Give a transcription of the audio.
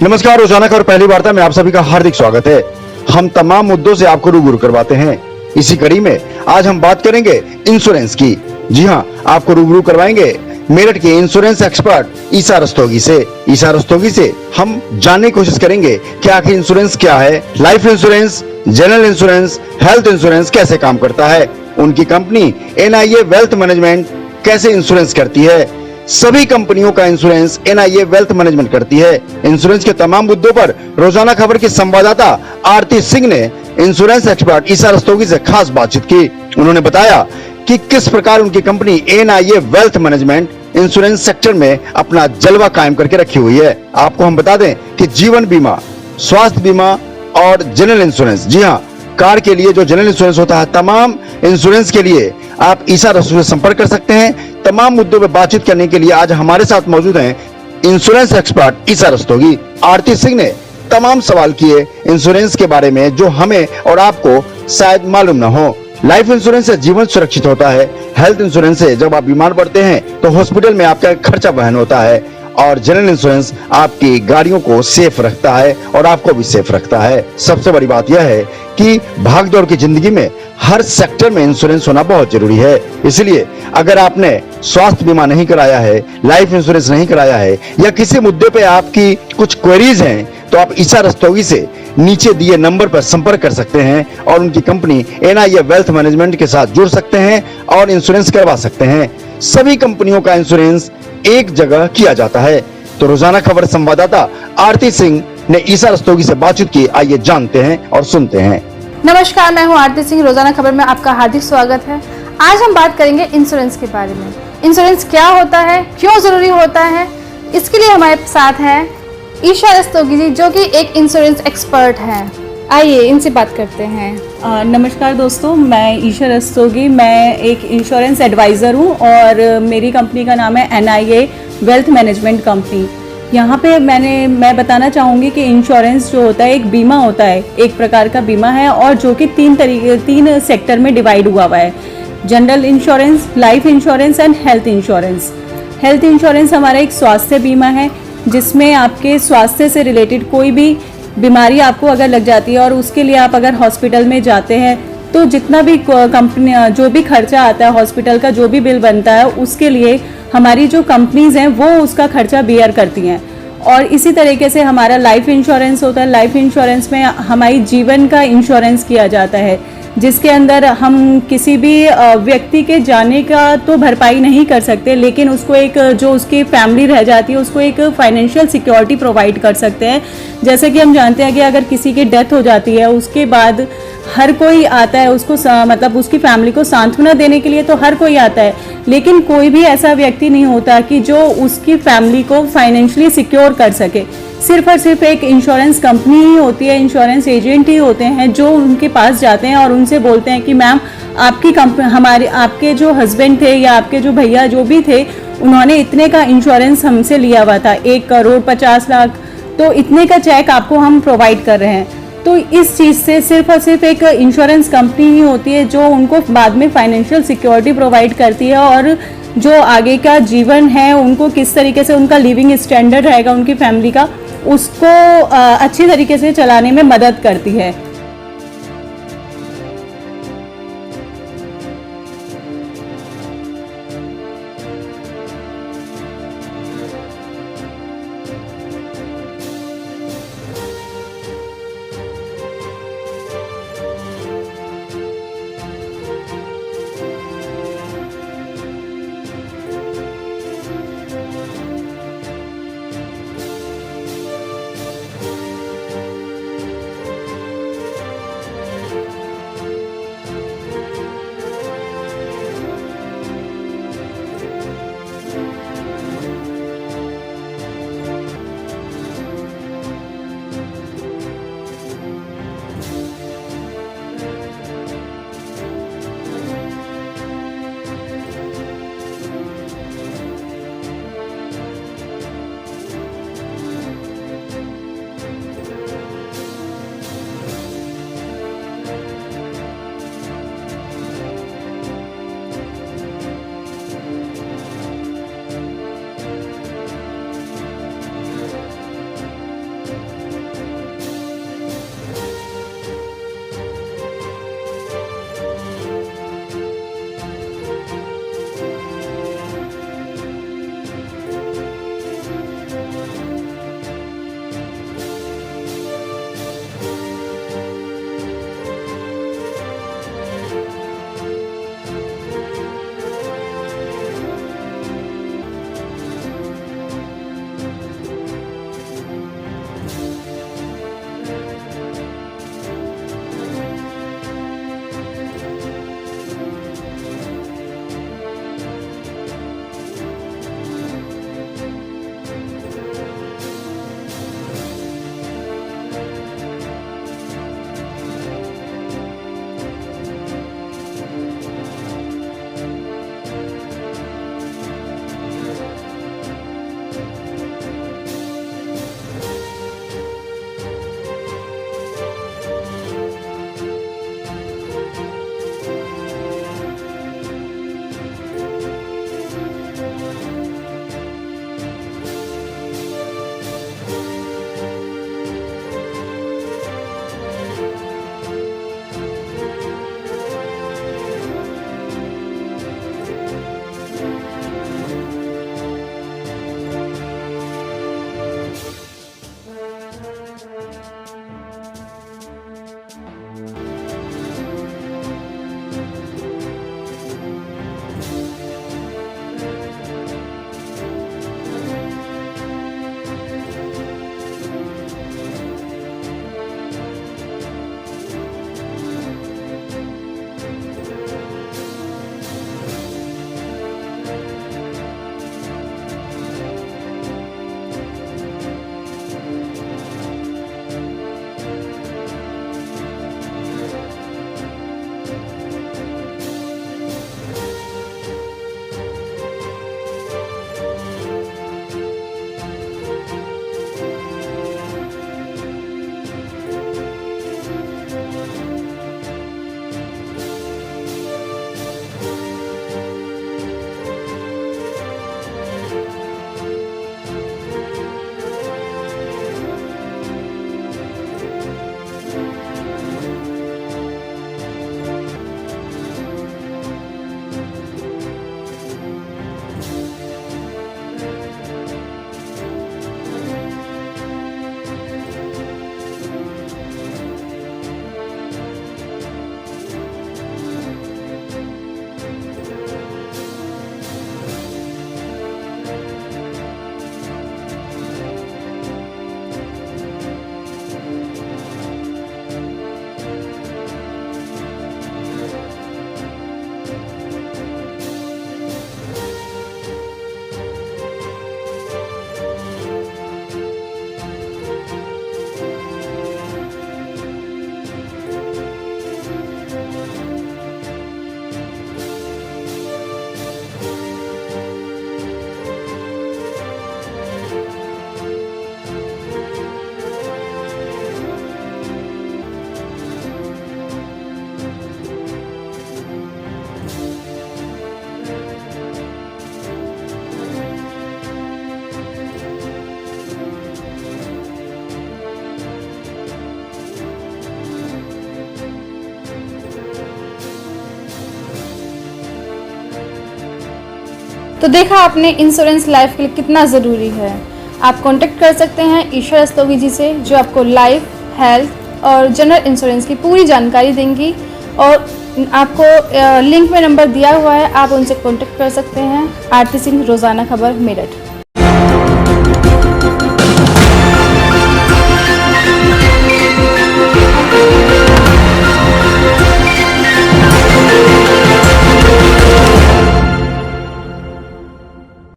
नमस्कार, रोजाना खबर पहली वार्ता में आप सभी का हार्दिक स्वागत है। हम तमाम मुद्दों से आपको रूबरू करवाते हैं। इसी कड़ी में आज हम बात करेंगे इंश्योरेंस की। जी हाँ, आपको रूबरू करवाएंगे मेरठ के इंश्योरेंस एक्सपर्ट ईसा रस्तोगी से। ईसा रस्तोगी से हम जानने की कोशिश करेंगे कि आखिर इंश्योरेंस क्या है, life insurance, general insurance, health insurance कैसे काम करता है, उनकी कंपनी NIA वेल्थ मैनेजमेंट कैसे इंश्योरेंस करती है। सभी कंपनियों का इंश्योरेंस NIA वेल्थ मैनेजमेंट करती है। इंश्योरेंस के तमाम मुद्दों पर रोजाना खबर की संवाददाता आरती सिंह ने इंश्योरेंस एक्सपर्ट ईसा रस्तोगी से खास बातचीत की। उन्होंने बताया कि किस प्रकार उनकी company NIA wealth management insurance sector में अपना जलवा कायम करके रखी हुई है। आपको हम बता दें कि जीवन बीमा, स्वास्थ्य बीमा और जनरल इंश्योरेंस, जी हाँ, कार के लिए जो जनरल इंश्योरेंस होता है, तमाम इंश्योरेंस के लिए आप ईसा रस्तोगी से संपर्क कर सकते हैं। तमाम मुद्दों पर बातचीत करने के लिए आज हमारे साथ मौजूद हैं इंश्योरेंस एक्सपर्ट ईसा रस्तोगी। आरती सिंह ने तमाम सवाल किए इंश्योरेंस के बारे में जो हमें और आपको शायद मालूम न हो। लाइफ इंश्योरेंस से जीवन सुरक्षित होता है। हेल्थ इंश्योरेंस से जब आप बीमार पड़ते हैं तो हॉस्पिटल में आपका खर्चा वहन होता है। और जनरल इंश्योरेंस आपकी गाड़ियों को सेफ रखता है और आपको भी सेफ रखता है। सबसे बड़ी बात यह है कि भागदौड़ की जिंदगी में हर सेक्टर में इंश्योरेंस होना बहुत जरूरी है। इसलिए अगर आपने स्वास्थ्य बीमा नहीं कराया है, लाइफ इंश्योरेंस नहीं कराया है या किसी मुद्दे पे आपकी कुछ क्वेरीज हैं, तो आप ईसा रस्तोगी से नीचे दिए नंबर पर संपर्क कर सकते हैं और उनकी कंपनी NIA वेल्थ मैनेजमेंट के साथ जुड़ सकते हैं और इंश्योरेंस करवा सकते हैं। सभी कंपनियों का इंश्योरेंस एक जगह किया जाता है। तो रोजाना खबर संवाददाता आरती सिंह ने ईसा रस्तोगी से बातचीत की। आइए जानते हैं और सुनते हैं। नमस्कार, मैं हूं आरती सिंह। रोजाना खबर में आपका हार्दिक स्वागत है। आज हम बात करेंगे इंश्योरेंस के बारे में। इंश्योरेंस क्या होता है, क्यों जरूरी होता है, इसके लिए हमारे साथ हैं ईसा रस्तोगी जी, जो कि एक इंश्योरेंस एक्सपर्ट हैं। आइए इनसे बात करते हैं। नमस्कार दोस्तों, मैं ईसा रस्तोगी। मैं एक इंश्योरेंस एडवाइज़र हूँ और मेरी कंपनी का नाम है NIA वेल्थ मैनेजमेंट कंपनी। यहाँ पे मैं बताना चाहूँगी कि इंश्योरेंस जो होता है एक बीमा होता है, एक प्रकार का बीमा है और जो कि तीन सेक्टर में डिवाइड हुआ है। General insurance, life insurance and health insurance. Health insurance हमारा एक स्वास्थ्य बीमा है जिसमें आपके स्वास्थ्य से रिलेटेड कोई भी बीमारी आपको अगर लग जाती है और उसके लिए आप अगर हॉस्पिटल में जाते हैं तो जितना भी कंपनी जो भी खर्चा आता है, हॉस्पिटल का जो भी बिल बनता है, उसके लिए हमारी जो कंपनीज हैं वो उसका खर्चा बियर करती हैं। और इसी तरीके से हमारा लाइफ इंश्योरेंस होता है। लाइफ इंश्योरेंस में हमारी जीवन का इंश्योरेंस किया जाता है जिसके अंदर हम किसी भी व्यक्ति के जाने का तो भरपाई नहीं कर सकते, लेकिन उसको एक जो उसकी फैमिली रह जाती है उसको एक फाइनेंशियल सिक्योरिटी प्रोवाइड कर सकते हैं। जैसे कि हम जानते हैं कि अगर किसी की डेथ हो जाती है उसके बाद हर कोई आता है उसको मतलब उसकी फैमिली को सांत्वना देने के लिए, तो हर कोई आता है, लेकिन कोई भी ऐसा व्यक्ति नहीं होता कि जो उसकी फैमिली को फाइनेंशियली सिक्योर कर सके। सिर्फ और सिर्फ एक इंश्योरेंस कंपनी ही होती है, इंश्योरेंस एजेंट ही होते हैं जो उनके पास जाते हैं और उनसे बोलते हैं कि मैम आपकी कंपनी, आपके जो हस्बैंड थे या आपके जो भैया जो भी थे, उन्होंने इतने का इंश्योरेंस हमसे लिया हुआ था, 1,50,00,000, तो इतने का चेक आपको हम प्रोवाइड कर रहे हैं। तो इस चीज़ से सिर्फ और सिर्फ एक इंश्योरेंस कंपनी ही होती है जो उनको बाद में फाइनेंशियल सिक्योरिटी प्रोवाइड करती है और जो आगे का जीवन है उनको किस तरीके से उनका लिविंग स्टैंडर्ड रहेगा उनकी फैमिली का, उसको अच्छी तरीके से चलाने में मदद करती है। तो देखा आपने इंश्योरेंस लाइफ के लिए कितना ज़रूरी है। आप कांटेक्ट कर सकते हैं ईशा रस्तोगी जी से, जो आपको लाइफ, हेल्थ और जनरल इंश्योरेंस की पूरी जानकारी देंगी। और आपको लिंक में नंबर दिया हुआ है, आप उनसे कांटेक्ट कर सकते हैं। आरती सिंह, रोज़ाना खबर, मेरठ।